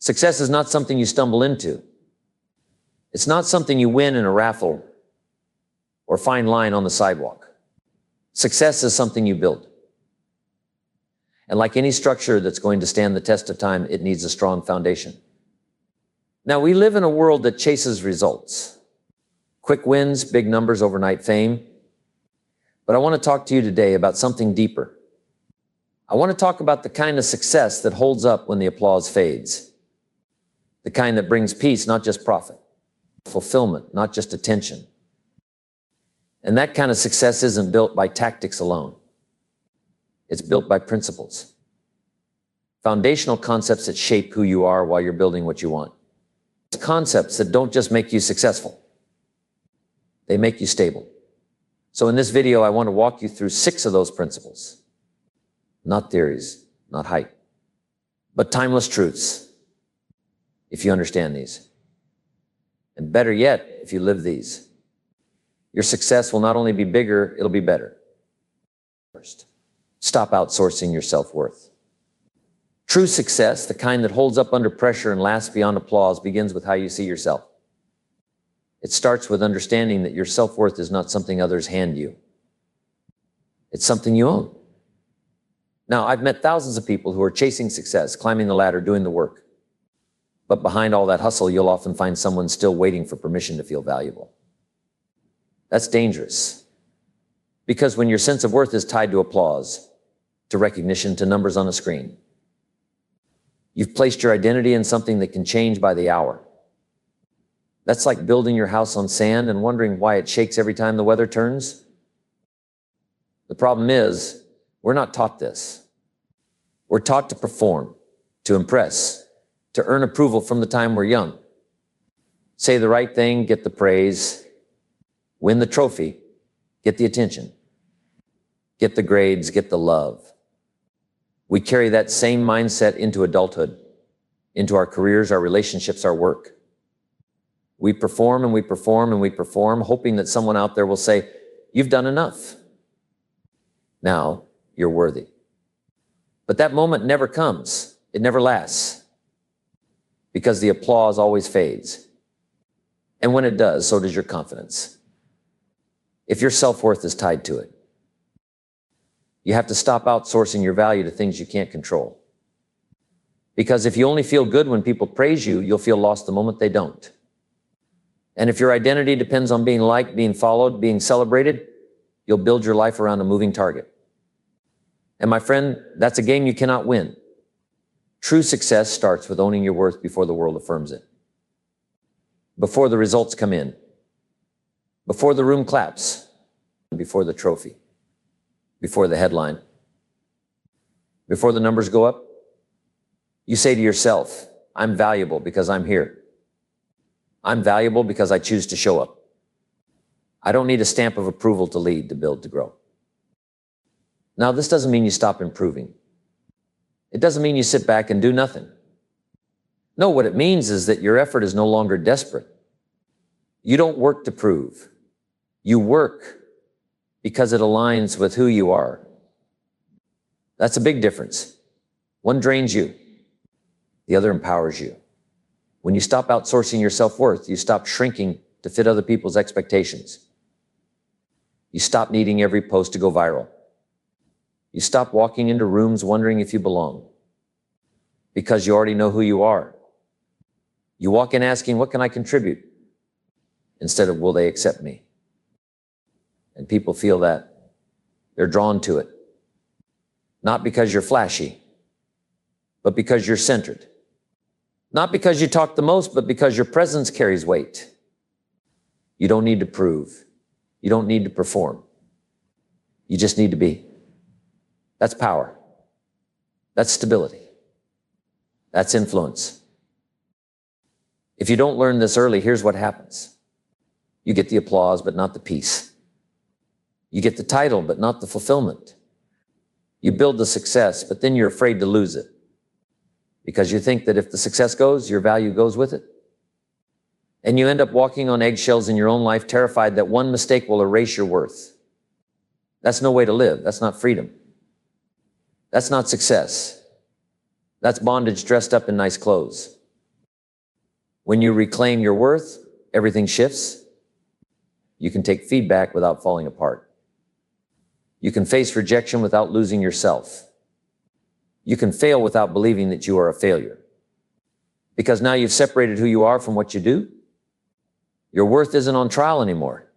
Success is not something you stumble into. It's not something you win in a raffle or fine line on the sidewalk. Success is something you build. And like any structure that's going to stand the test of time, it needs a strong foundation. Now, we live in a world that chases results. Quick wins, big numbers, overnight fame. But I want to talk to you today about something deeper. I want to talk about the kind of success that holds up when the applause fades. The kind that brings peace, not just profit. Fulfillment, not just attention. And that kind of success isn't built by tactics alone. It's built by principles. Foundational concepts that shape who you are while you're building what you want. It's concepts that don't just make you successful. They make you stable. So in this video, I want to walk you through 6 of those principles. Not theories, not hype, but timeless truths, if you understand these. And better yet, if you live these. Your success will not only be bigger, it'll be better. First, stop outsourcing your self-worth. True success, the kind that holds up under pressure and lasts beyond applause, begins with how you see yourself. It starts with understanding that your self-worth is not something others hand you. It's something you own. Now, I've met thousands of people who are chasing success, climbing the ladder, doing the work. But behind all that hustle, you'll often find someone still waiting for permission to feel valuable. That's dangerous. Because when your sense of worth is tied to applause, to recognition, to numbers on a screen, you've placed your identity in something that can change by the hour. That's like building your house on sand and wondering why it shakes every time the weather turns. The problem is, we're not taught this. We're taught to perform, to impress, to earn approval from the time we're young. Say the right thing, get the praise, win the trophy, get the attention, get the grades, get the love. We carry that same mindset into adulthood, into our careers, our relationships, our work. We perform and we perform and we perform, hoping that someone out there will say, "You've done enough. Now you're worthy." But that moment never comes. It never lasts. Because the applause always fades. And when it does, so does your confidence. If your self-worth is tied to it, you have to stop outsourcing your value to things you can't control. Because if you only feel good when people praise you, you'll feel lost the moment they don't. And if your identity depends on being liked, being followed, being celebrated, you'll build your life around a moving target. And my friend, that's a game you cannot win. True success starts with owning your worth before the world affirms it. Before the results come in. Before the room claps. Before the trophy. Before the headline. Before the numbers go up. You say to yourself, "I'm valuable because I'm here. I'm valuable because I choose to show up. I don't need a stamp of approval to lead, to build, to grow." Now, this doesn't mean you stop improving. It doesn't mean you sit back and do nothing. No, what it means is that your effort is no longer desperate. You don't work to prove. You work because it aligns with who you are. That's a big difference. One drains you. The other empowers you. When you stop outsourcing your self-worth, you stop shrinking to fit other people's expectations. You stop needing every post to go viral. You stop walking into rooms wondering if you belong, because you already know who you are. You walk in asking, "What can I contribute?" instead of, "Will they accept me?" And people feel that. They're drawn to it. Not because you're flashy, but because you're centered. Not because you talk the most, but because your presence carries weight. You don't need to prove. You don't need to perform. You just need to be. That's power. That's stability. That's influence. If you don't learn this early, here's what happens. You get the applause, but not the peace. You get the title, but not the fulfillment. You build the success, but then you're afraid to lose it. Because you think that if the success goes, your value goes with it. And you end up walking on eggshells in your own life, terrified that one mistake will erase your worth. That's no way to live. That's not freedom. That's not success. That's bondage dressed up in nice clothes. When you reclaim your worth, everything shifts. You can take feedback without falling apart. You can face rejection without losing yourself. You can fail without believing that you are a failure. Because now you've separated who you are from what you do. Your worth isn't on trial anymore.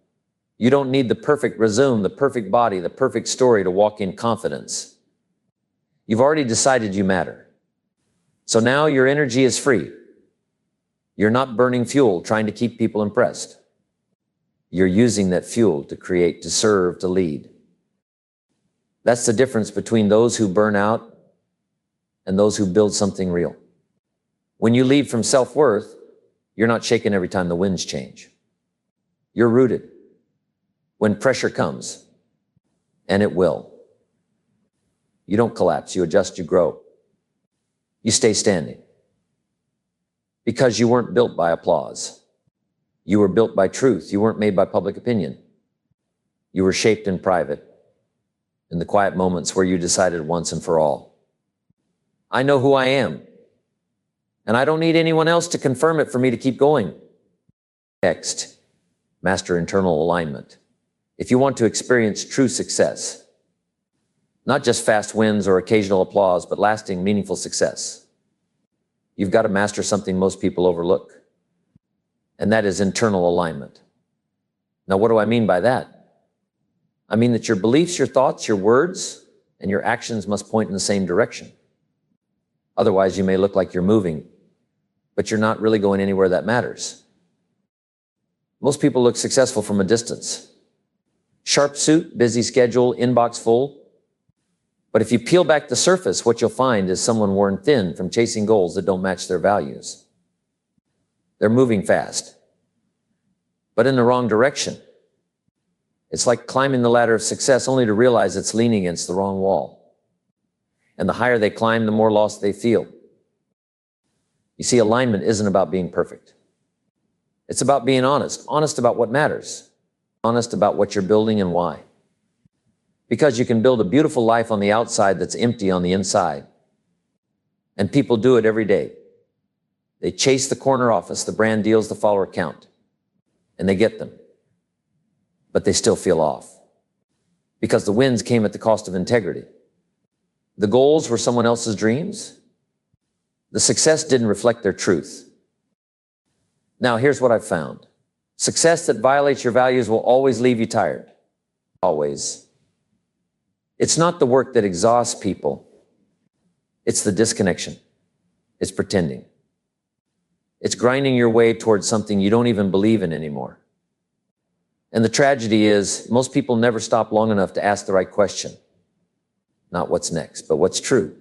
You don't need the perfect resume, the perfect body, the perfect story to walk in confidence. You've already decided you matter. So now your energy is free. You're not burning fuel trying to keep people impressed. You're using that fuel to create, to serve, to lead. That's the difference between those who burn out and those who build something real. When you lead from self-worth, you're not shaken every time the winds change. You're rooted. When pressure comes, and it will, you don't collapse, you adjust, you grow. You stay standing. Because you weren't built by applause. You were built by truth. You weren't made by public opinion. You were shaped in private, in the quiet moments where you decided once and for all. I know who I am, and I don't need anyone else to confirm it for me to keep going. Next, master internal alignment. If you want to experience true success, not just fast wins or occasional applause, but lasting, meaningful success, you've got to master something most people overlook, and that is internal alignment. Now, what do I mean by that? I mean that your beliefs, your thoughts, your words, and your actions must point in the same direction. Otherwise, you may look like you're moving, but you're not really going anywhere that matters. Most people look successful from a distance. Sharp suit, busy schedule, inbox full. But if you peel back the surface, what you'll find is someone worn thin from chasing goals that don't match their values. They're moving fast, but in the wrong direction. It's like climbing the ladder of success only to realize it's leaning against the wrong wall. And the higher they climb, the more lost they feel. You see, alignment isn't about being perfect. It's about being honest about what matters, honest about what you're building and why. Because you can build a beautiful life on the outside that's empty on the inside. And people do it every day. They chase the corner office, the brand deals, the follower count, and they get them. But they still feel off. Because the wins came at the cost of integrity. The goals were someone else's dreams. The success didn't reflect their truth. Now, here's what I've found. Success that violates your values will always leave you tired. Always. It's not the work that exhausts people. It's the disconnection. It's pretending. It's grinding your way towards something you don't even believe in anymore. And the tragedy is, most people never stop long enough to ask the right question. Not what's next, but what's true.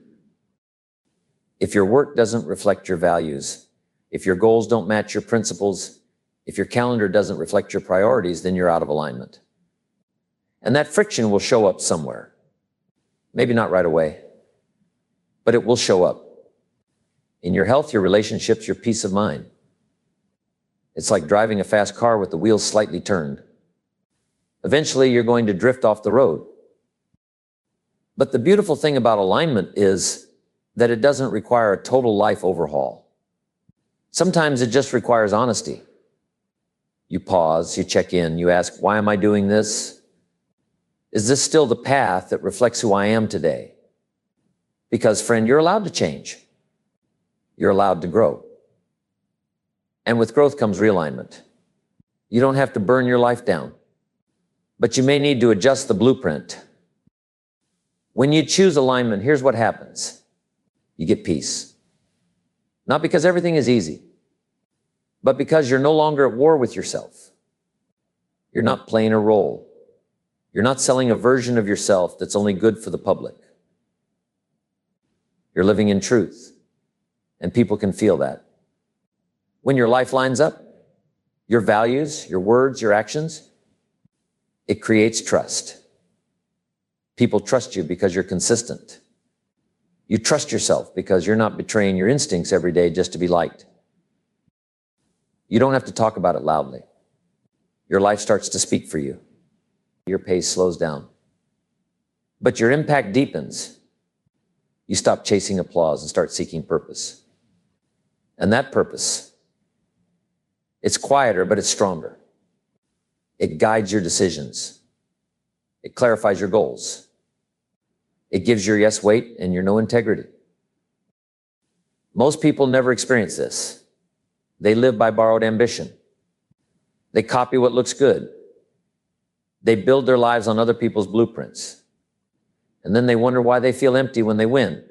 If your work doesn't reflect your values, if your goals don't match your principles, if your calendar doesn't reflect your priorities, then you're out of alignment. And that friction will show up somewhere. Maybe not right away, but it will show up. In your health, your relationships, your peace of mind. It's like driving a fast car with the wheels slightly turned. Eventually, you're going to drift off the road. But the beautiful thing about alignment is that it doesn't require a total life overhaul. Sometimes it just requires honesty. You pause, you check in, you ask, why am I doing this? Is this still the path that reflects who I am today? Because, friend, you're allowed to change. You're allowed to grow. And with growth comes realignment. You don't have to burn your life down, but you may need to adjust the blueprint. When you choose alignment, here's what happens. You get peace. Not because everything is easy, but because you're no longer at war with yourself. You're not playing a role. You're not selling a version of yourself that's only good for the public. You're living in truth, and people can feel that. When your life lines up, your values, your words, your actions, it creates trust. People trust you because you're consistent. You trust yourself because you're not betraying your instincts every day just to be liked. You don't have to talk about it loudly. Your life starts to speak for you. Your pace slows down. But your impact deepens. You stop chasing applause and start seeking purpose. And that purpose It's quieter, but it's stronger. It guides your decisions. It clarifies your goals. It gives your yes weight and your no integrity. Most people never experience this. They live by borrowed ambition. They copy what looks good. They build their lives on other people's blueprints. And then they wonder why they feel empty when they win.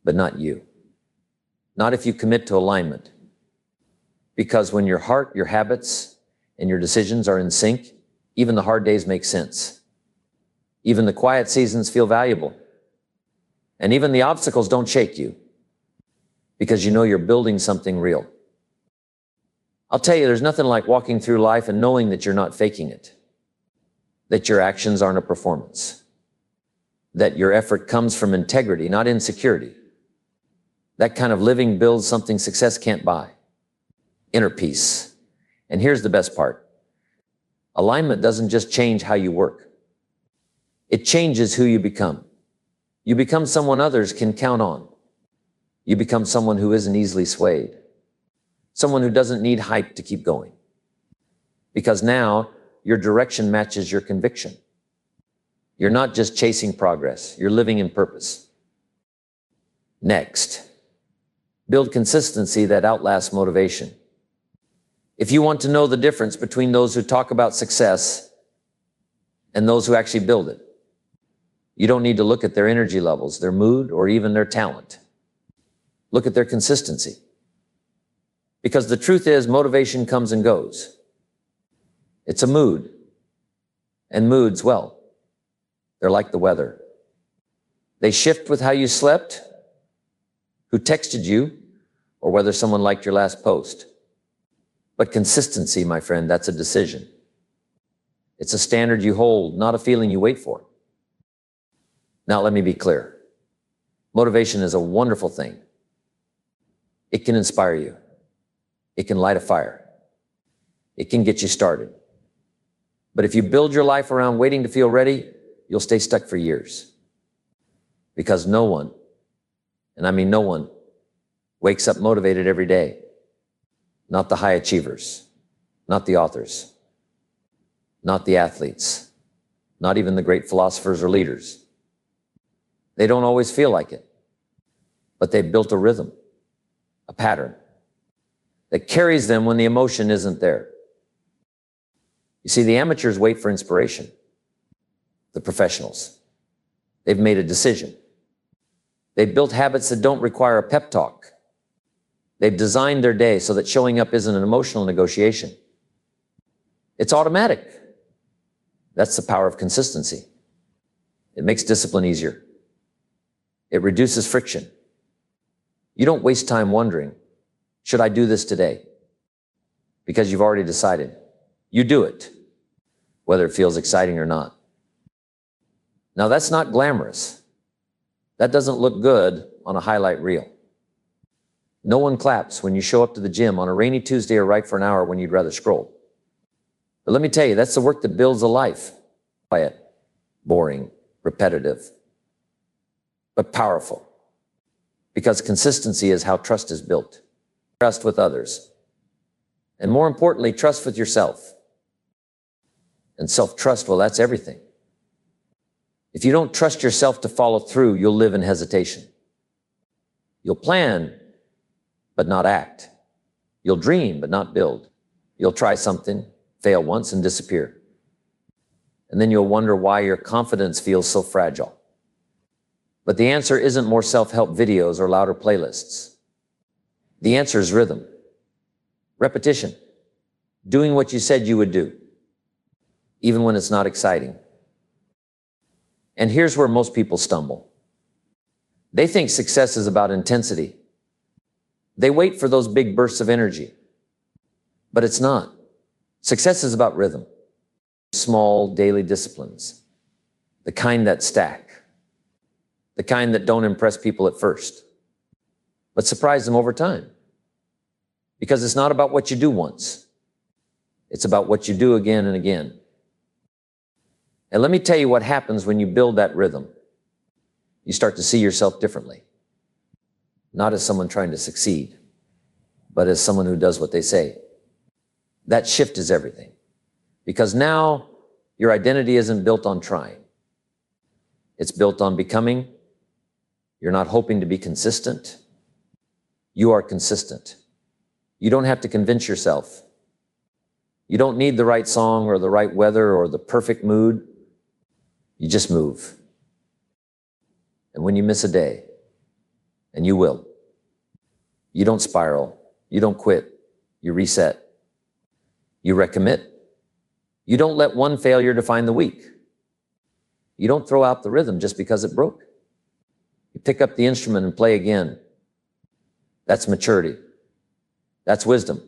But not you. Not if you commit to alignment. Because when your heart, your habits, and your decisions are in sync, even the hard days make sense. Even the quiet seasons feel valuable. And even the obstacles don't shake you. Because you know you're building something real. I'll tell you, there's nothing like walking through life and knowing that you're not faking it. That your actions aren't a performance. That your effort comes from integrity, not insecurity. That kind of living builds something success can't buy. Inner peace. And here's the best part. Alignment doesn't just change how you work. It changes who you become. You become someone others can count on. You become someone who isn't easily swayed. Someone who doesn't need hype to keep going. Because now your direction matches your conviction. You're not just chasing progress. You're living in purpose. Next, build consistency that outlasts motivation. If you want to know the difference between those who talk about success and those who actually build it, you don't need to look at their energy levels, their mood, or even their talent. Look at their consistency. Because the truth is, motivation comes and goes. It's a mood. And moods, well, they're like the weather. They shift with how you slept, who texted you, or whether someone liked your last post. But consistency, my friend, that's a decision. It's a standard you hold, not a feeling you wait for. Now, let me be clear. Motivation is a wonderful thing. It can inspire you. It can light a fire. It can get you started. But if you build your life around waiting to feel ready, you'll stay stuck for years. Because no one, and I mean no one, wakes up motivated every day. Not the high achievers, not the authors, not the athletes, not even the great philosophers or leaders. They don't always feel like it, but they've built a rhythm, a pattern that carries them when the emotion isn't there. You see, the amateurs wait for inspiration. The professionals, they've made a decision. They've built habits that don't require a pep talk. They've designed their day so that showing up isn't an emotional negotiation. It's automatic. That's the power of consistency. It makes discipline easier. It reduces friction. You don't waste time wondering, should I do this today? Because you've already decided. You do it, whether it feels exciting or not. Now, that's not glamorous. That doesn't look good on a highlight reel. No one claps when you show up to the gym on a rainy Tuesday or write for an hour when you'd rather scroll. But let me tell you, that's the work that builds a life. Quiet, boring, repetitive, but powerful. Because consistency is how trust is built. Trust with others. And more importantly, trust with yourself. And self-trust, well, that's everything. If you don't trust yourself to follow through, you'll live in hesitation. You'll plan, but not act. You'll dream, but not build. You'll try something, fail once, and disappear. And then you'll wonder why your confidence feels so fragile. But the answer isn't more self-help videos or louder playlists. The answer is rhythm, repetition, doing what you said you would do, even when it's not exciting. And here's where most people stumble. They think success is about intensity. They wait for those big bursts of energy. But it's not. Success is about rhythm. Small daily disciplines. The kind that stack. The kind that don't impress people at first, but surprise them over time. Because it's not about what you do once. It's about what you do again and again. And let me tell you what happens when you build that rhythm. You start to see yourself differently. Not as someone trying to succeed, but as someone who does what they say. That shift is everything. Because now your identity isn't built on trying. It's built on becoming. You're not hoping to be consistent. You are consistent. You don't have to convince yourself. You don't need the right song or the right weather or the perfect mood. You just move. And when you miss a day, and you will, you don't spiral. You don't quit. You reset. You recommit. You don't let one failure define the week. You don't throw out the rhythm just because it broke. You pick up the instrument and play again. That's maturity. That's wisdom.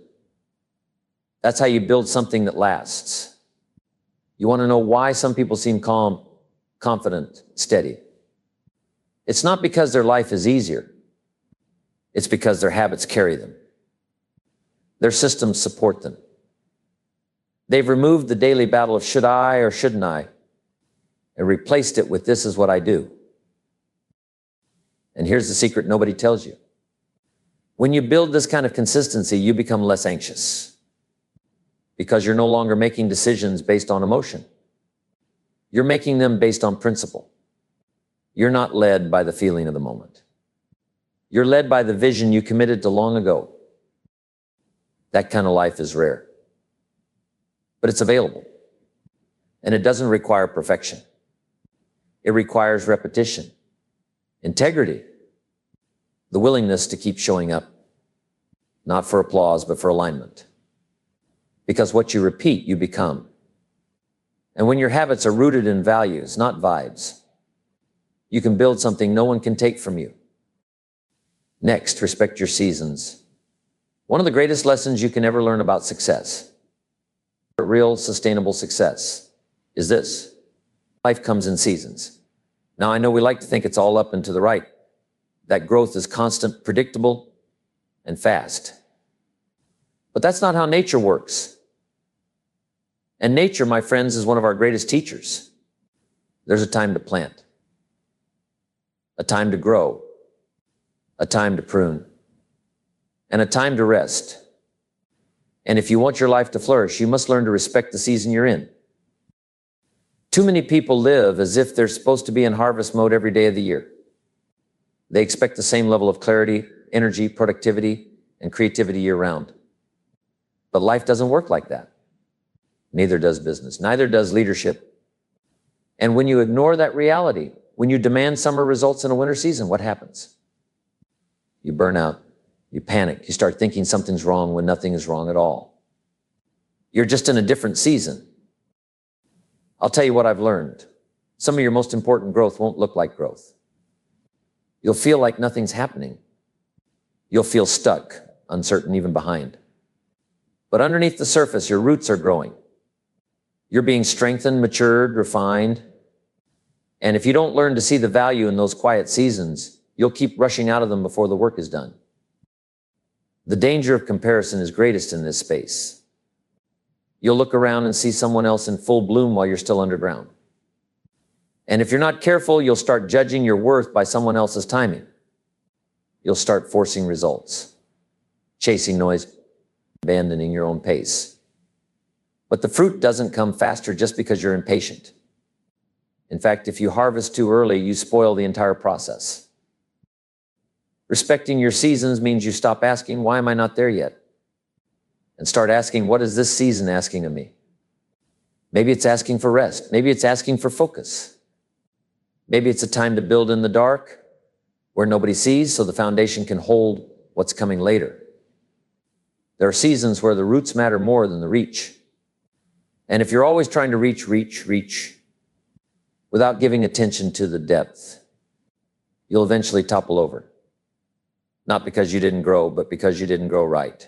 That's how you build something that lasts. You want to know why some people seem calm, confident, steady? It's not because their life is easier. It's because their habits carry them. Their systems support them. They've removed the daily battle of should I or shouldn't I and replaced it with this is what I do. And here's the secret nobody tells you. When you build this kind of consistency, you become less anxious because you're no longer making decisions based on emotion. You're making them based on principle. You're not led by the feeling of the moment. You're led by the vision you committed to long ago. That kind of life is rare. But it's available. And it doesn't require perfection. It requires repetition, integrity, the willingness to keep showing up, not for applause, but for alignment. Because what you repeat, you become. And when your habits are rooted in values, not vibes, you can build something no one can take from you. Next, respect your seasons. One of the greatest lessons you can ever learn about success, real sustainable success, is this. Life comes in seasons. Now, I know we like to think it's all up and to the right, that growth is constant, predictable, and fast. But that's not how nature works. And nature, my friends, is one of our greatest teachers. There's a time to plant, a time to grow, a time to prune, and a time to rest. And if you want your life to flourish, you must learn to respect the season you're in. Too many people live as if they're supposed to be in harvest mode every day of the year. They expect the same level of clarity, energy, productivity, and creativity year-round. But life doesn't work like that. Neither does business. Neither does leadership. And when you ignore that reality, when you demand summer results in a winter season, what happens? You burn out. You panic. You start thinking something's wrong when nothing is wrong at all. You're just in a different season. I'll tell you what I've learned. Some of your most important growth won't look like growth. You'll feel like nothing's happening. You'll feel stuck, uncertain, even behind. But underneath the surface, your roots are growing. You're being strengthened, matured, refined. And if you don't learn to see the value in those quiet seasons, you'll keep rushing out of them before the work is done. The danger of comparison is greatest in this space. You'll look around and see someone else in full bloom while you're still underground. And if you're not careful, you'll start judging your worth by someone else's timing. You'll start forcing results, chasing noise, abandoning your own pace. But the fruit doesn't come faster just because you're impatient. In fact, if you harvest too early, you spoil the entire process. Respecting your seasons means you stop asking, why am I not there yet? And start asking, what is this season asking of me? Maybe it's asking for rest. Maybe it's asking for focus. Maybe it's a time to build in the dark where nobody sees so the foundation can hold what's coming later. There are seasons where the roots matter more than the reach. And if you're always trying to reach without giving attention to the depth, you'll eventually topple over. Not because you didn't grow, but because you didn't grow right.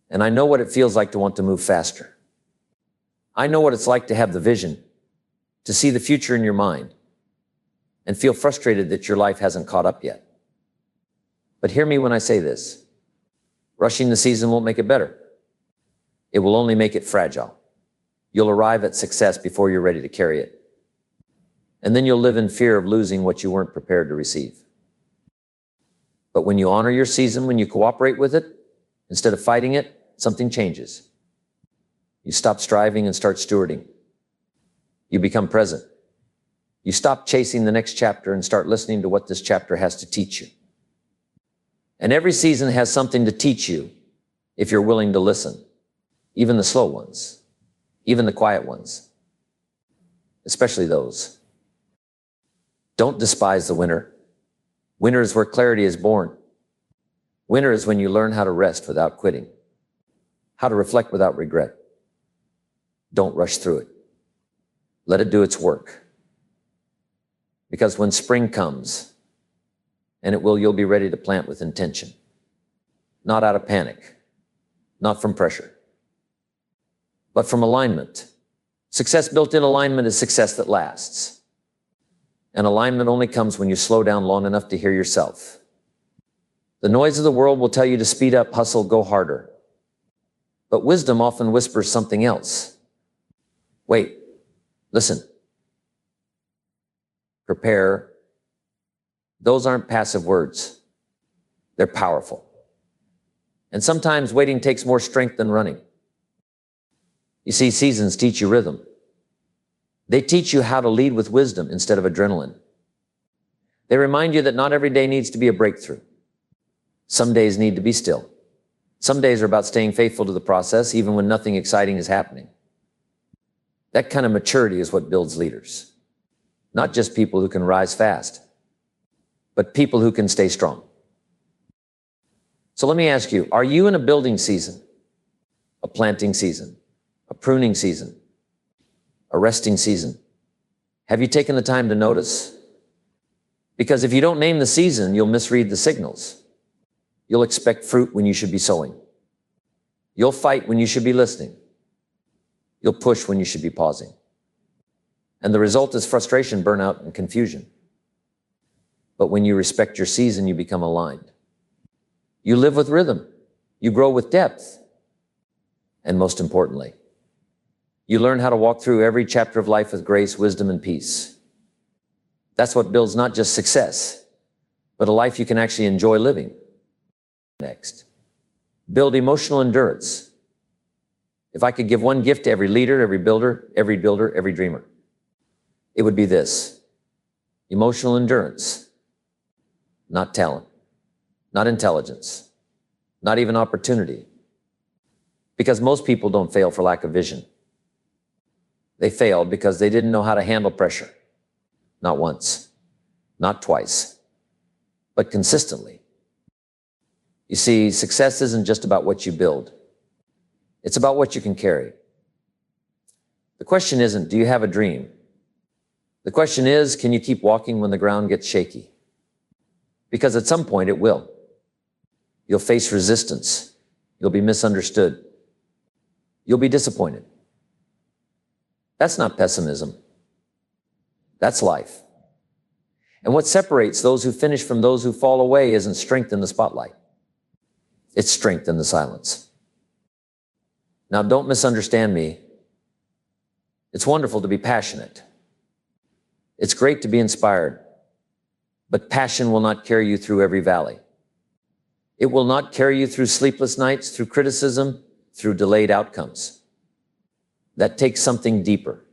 And I know what it feels like to want to move faster. I know what it's like to have the vision, to see the future in your mind, and feel frustrated that your life hasn't caught up yet. But hear me when I say this. Rushing the season won't make it better. It will only make it fragile. You'll arrive at success before you're ready to carry it. And then you'll live in fear of losing what you weren't prepared to receive. But when you honor your season, when you cooperate with it, instead of fighting it, something changes. You stop striving and start stewarding. You become present. You stop chasing the next chapter and start listening to what this chapter has to teach you. And every season has something to teach you if you're willing to listen, even the slow ones, even the quiet ones, especially those. Don't despise the winter. Winter is where clarity is born. Winter is when you learn how to rest without quitting, how to reflect without regret. Don't rush through it. Let it do its work. Because when spring comes, and it will, you'll be ready to plant with intention, not out of panic, not from pressure, but from alignment. Success built in alignment is success that lasts. And alignment only comes when you slow down long enough to hear yourself. The noise of the world will tell you to speed up, hustle, go harder. But wisdom often whispers something else. Wait, listen. Prepare. Those aren't passive words. They're powerful. And sometimes waiting takes more strength than running. You see, seasons teach you rhythm. They teach you how to lead with wisdom instead of adrenaline. They remind you that not every day needs to be a breakthrough. Some days need to be still. Some days are about staying faithful to the process, even when nothing exciting is happening. That kind of maturity is what builds leaders. Not just people who can rise fast, but people who can stay strong. So let me ask you, are you in a building season, a planting season, a pruning season, a resting season? Have you taken the time to notice? Because if you don't name the season, you'll misread the signals. You'll expect fruit when you should be sowing. You'll fight when you should be listening. You'll push when you should be pausing. And the result is frustration, burnout, and confusion. But when you respect your season, you become aligned. You live with rhythm. You grow with depth. And most importantly, you learn how to walk through every chapter of life with grace, wisdom, and peace. That's what builds not just success, but a life you can actually enjoy living. Next, build emotional endurance. If I could give one gift to every leader, every builder, every dreamer, it would be this: emotional endurance. Not talent, not intelligence, not even opportunity. Because most people don't fail for lack of vision. They failed because they didn't know how to handle pressure. Not once, not twice, but consistently. You see, success isn't just about what you build. It's about what you can carry. The question isn't, do you have a dream? The question is, can you keep walking when the ground gets shaky? Because at some point it will. You'll face resistance. You'll be misunderstood. You'll be disappointed. That's not pessimism. That's life. And what separates those who finish from those who fall away isn't strength in the spotlight. It's strength in the silence. Now, don't misunderstand me. It's wonderful to be passionate. It's great to be inspired. But passion will not carry you through every valley. It will not carry you through sleepless nights, through criticism, through delayed outcomes. That takes something deeper.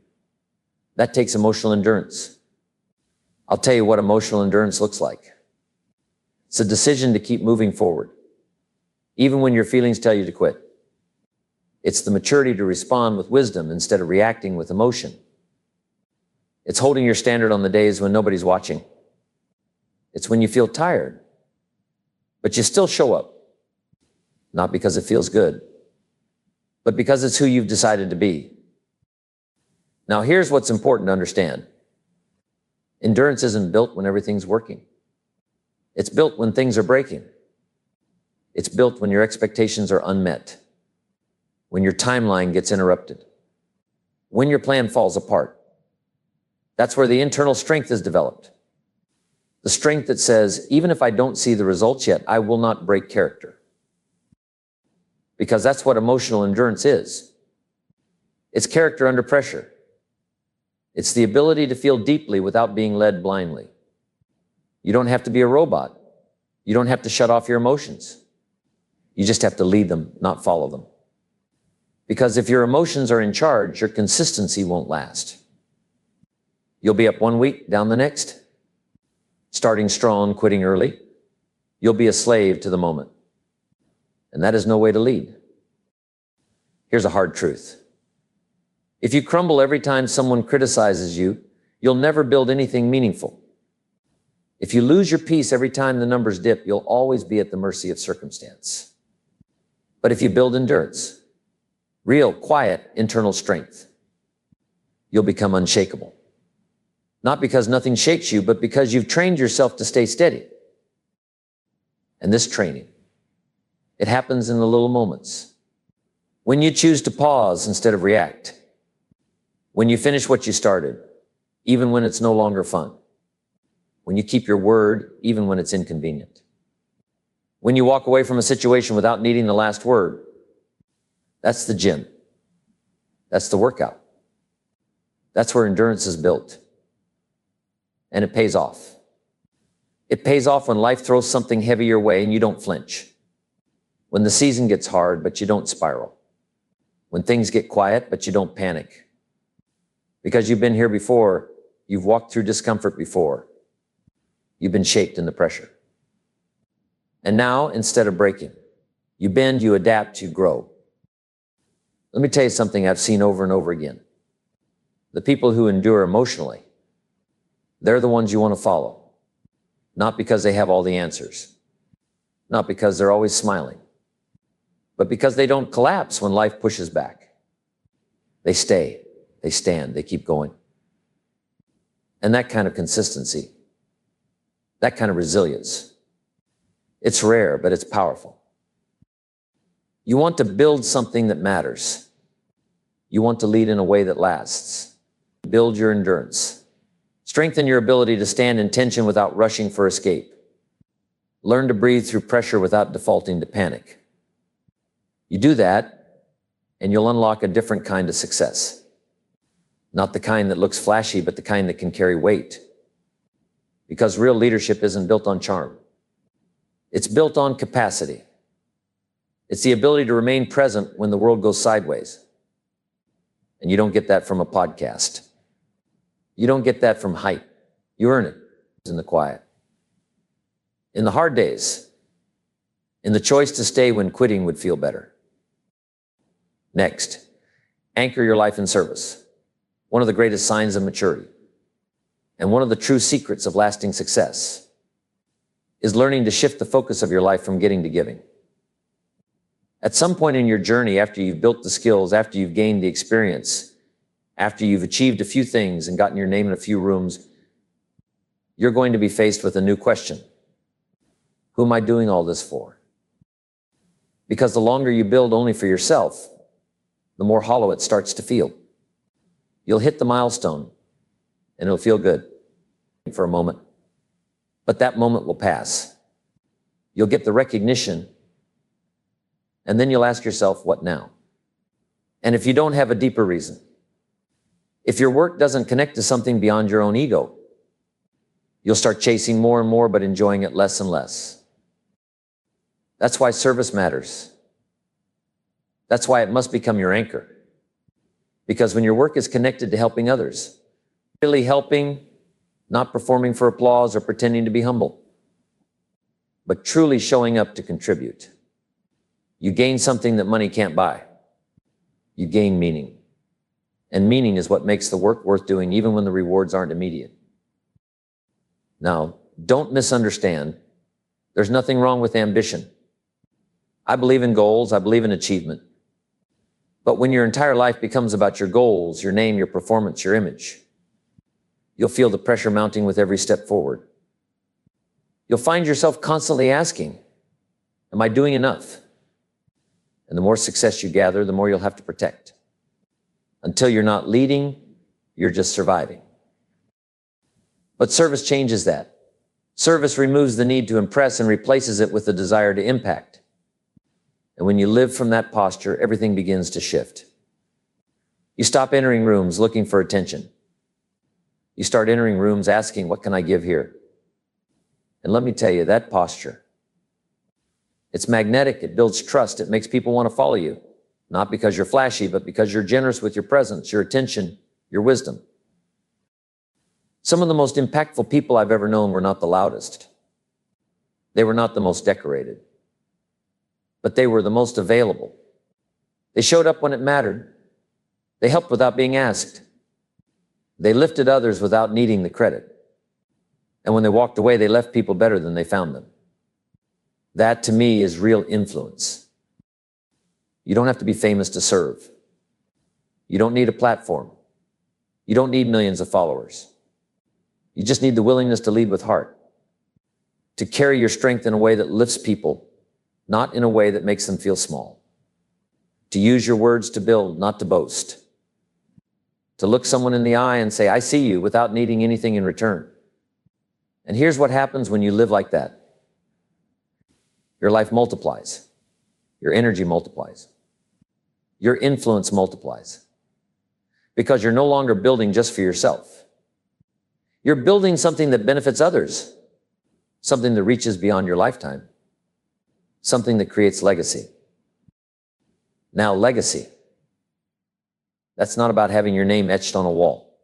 That takes emotional endurance. I'll tell you what emotional endurance looks like. It's a decision to keep moving forward, even when your feelings tell you to quit. It's the maturity to respond with wisdom instead of reacting with emotion. It's holding your standard on the days when nobody's watching. It's when you feel tired, but you still show up, not because it feels good, but because it's who you've decided to be. Now, here's what's important to understand. Endurance isn't built when everything's working. It's built when things are breaking. It's built when your expectations are unmet, when your timeline gets interrupted, when your plan falls apart. That's where the internal strength is developed. The strength that says, even if I don't see the results yet, I will not break character. Because that's what emotional endurance is. It's character under pressure. It's the ability to feel deeply without being led blindly. You don't have to be a robot. You don't have to shut off your emotions. You just have to lead them, not follow them. Because if your emotions are in charge, your consistency won't last. You'll be up one week, down the next. Starting strong, quitting early. You'll be a slave to the moment. And that is no way to lead. Here's a hard truth. If you crumble every time someone criticizes you, you'll never build anything meaningful. If you lose your peace every time the numbers dip, you'll always be at the mercy of circumstance. But if you build endurance, real, quiet, internal strength, you'll become unshakable. Not because nothing shakes you, but because you've trained yourself to stay steady. And this training, it happens in the little moments. When you choose to pause instead of react. When you finish what you started, even when it's no longer fun. When you keep your word, even when it's inconvenient. When you walk away from a situation without needing the last word. That's the gym. That's the workout. That's where endurance is built. And it pays off. It pays off when life throws something heavy your way and you don't flinch. When the season gets hard, but you don't spiral. When things get quiet, but you don't panic. Because you've been here before, you've walked through discomfort before. You've been shaped in the pressure. And now, instead of breaking, you bend, you adapt, you grow. Let me tell you something I've seen over and over again. The people who endure emotionally, they're the ones you want to follow. Not because they have all the answers. Not because they're always smiling. But because they don't collapse when life pushes back. They stay. They stand, they keep going. And that kind of consistency, that kind of resilience, it's rare, but it's powerful. You want to build something that matters. You want to lead in a way that lasts. Build your endurance. Strengthen your ability to stand in tension without rushing for escape. Learn to breathe through pressure without defaulting to panic. You do that, and you'll unlock a different kind of success. Not the kind that looks flashy, but the kind that can carry weight. Because real leadership isn't built on charm. It's built on capacity. It's the ability to remain present when the world goes sideways. And you don't get that from a podcast. You don't get that from hype. You earn it in the quiet. In the hard days. In the choice to stay when quitting would feel better. Next, anchor your life in service. One of the greatest signs of maturity and one of the true secrets of lasting success is learning to shift the focus of your life from getting to giving. At some point in your journey, after you've built the skills, after you've gained the experience, after you've achieved a few things and gotten your name in a few rooms, you're going to be faced with a new question. Who am I doing all this for? Because the longer you build only for yourself, the more hollow it starts to feel. You'll hit the milestone, and it'll feel good for a moment. But that moment will pass. You'll get the recognition, and then you'll ask yourself, what now? And if you don't have a deeper reason, if your work doesn't connect to something beyond your own ego, you'll start chasing more and more, but enjoying it less and less. That's why service matters. That's why it must become your anchor. Because when your work is connected to helping others, really helping, not performing for applause or pretending to be humble, but truly showing up to contribute, you gain something that money can't buy. You gain meaning. And meaning is what makes the work worth doing, even when the rewards aren't immediate. Now, don't misunderstand. There's nothing wrong with ambition. I believe in goals. I believe in achievement. But when your entire life becomes about your goals, your name, your performance, your image, you'll feel the pressure mounting with every step forward. You'll find yourself constantly asking, am I doing enough? And the more success you gather, the more you'll have to protect. Until you're not leading, you're just surviving. But service changes that. Service removes the need to impress and replaces it with the desire to impact. And when you live from that posture, everything begins to shift. You stop entering rooms looking for attention. You start entering rooms asking, what can I give here? And let me tell you, that posture, it's magnetic, it builds trust, it makes people want to follow you. Not because you're flashy, but because you're generous with your presence, your attention, your wisdom. Some of the most impactful people I've ever known were not the loudest. They were not the most decorated, but they were the most available. They showed up when it mattered. They helped without being asked. They lifted others without needing the credit. And when they walked away, they left people better than they found them. That, to me, is real influence. You don't have to be famous to serve. You don't need a platform. You don't need millions of followers. You just need the willingness to lead with heart, to carry your strength in a way that lifts people, not in a way that makes them feel small, to use your words to build, not to boast, to look someone in the eye and say, I see you, without needing anything in return. And here's what happens when you live like that. Your life multiplies. Your energy multiplies. Your influence multiplies. Because you're no longer building just for yourself. You're building something that benefits others, something that reaches beyond your lifetime, something that creates legacy. Now, legacy, that's not about having your name etched on a wall.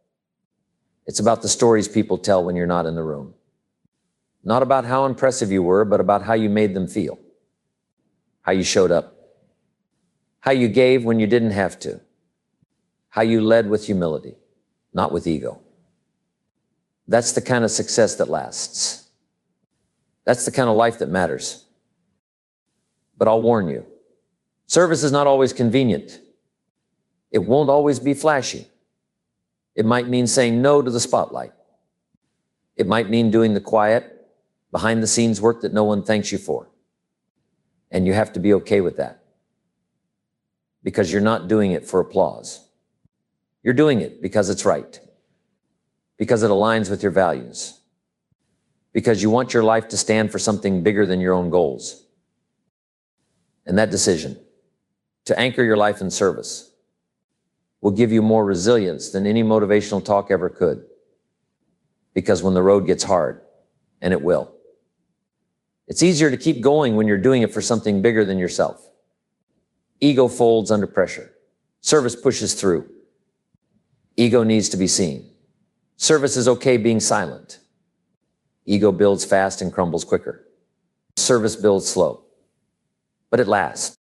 It's about the stories people tell when you're not in the room. Not about how impressive you were, but about how you made them feel, how you showed up, how you gave when you didn't have to, how you led with humility, not with ego. That's the kind of success that lasts. That's the kind of life that matters. But I'll warn you, service is not always convenient. It won't always be flashy. It might mean saying no to the spotlight. It might mean doing the quiet, behind-the-scenes work that no one thanks you for. And you have to be okay with that. Because you're not doing it for applause. You're doing it because it's right. Because it aligns with your values. Because you want your life to stand for something bigger than your own goals. And that decision, to anchor your life in service, will give you more resilience than any motivational talk ever could. Because when the road gets hard, and it will, it's easier to keep going when you're doing it for something bigger than yourself. Ego folds under pressure. Service pushes through. Ego needs to be seen. Service is okay being silent. Ego builds fast and crumbles quicker. Service builds slow, but it lasts.